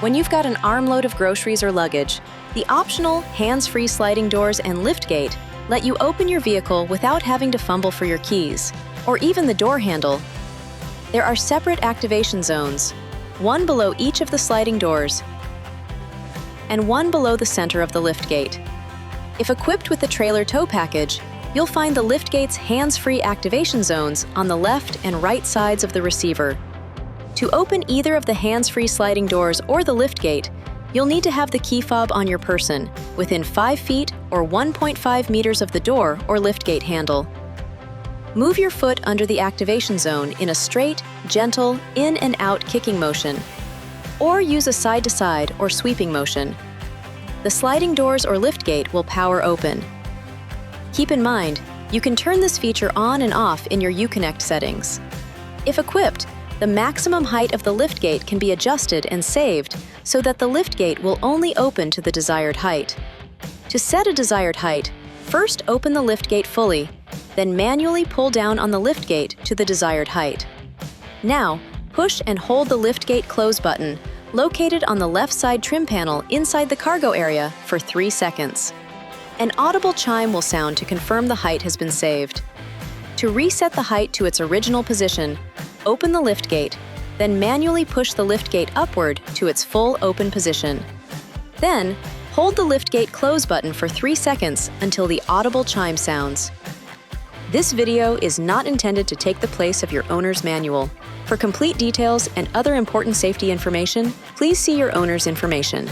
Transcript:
When you've got an armload of groceries or luggage, the optional hands-free sliding doors and liftgate let you open your vehicle without having to fumble for your keys, or even the door handle. There are separate activation zones, one below each of the sliding doors, and one below the center of the liftgate. If equipped with the trailer tow package, you'll find the liftgate's hands-free activation zones on the left and right sides of the receiver. To open either of the hands-free sliding doors or the liftgate, you'll need to have the key fob on your person, within 5 feet or 1.5 meters of the door or liftgate handle. Move your foot under the activation zone in a straight, gentle, in and out kicking motion, or use a side-to-side or sweeping motion. The sliding doors or liftgate will power open. Keep in mind, you can turn this feature on and off in your Uconnect settings. If equipped, the maximum height of the liftgate can be adjusted and saved so that the liftgate will only open to the desired height. To set a desired height, first open the liftgate fully, then manually pull down on the liftgate to the desired height. Now, push and hold the liftgate close button, located on the left side trim panel inside the cargo area, for 3 seconds. An audible chime will sound to confirm the height has been saved. To reset the height to its original position, open the liftgate, then manually push the liftgate upward to its full open position. Then, hold the liftgate close button for 3 seconds until the audible chime sounds. This video is not intended to take the place of your owner's manual. For complete details and other important safety information, please see your owner's information.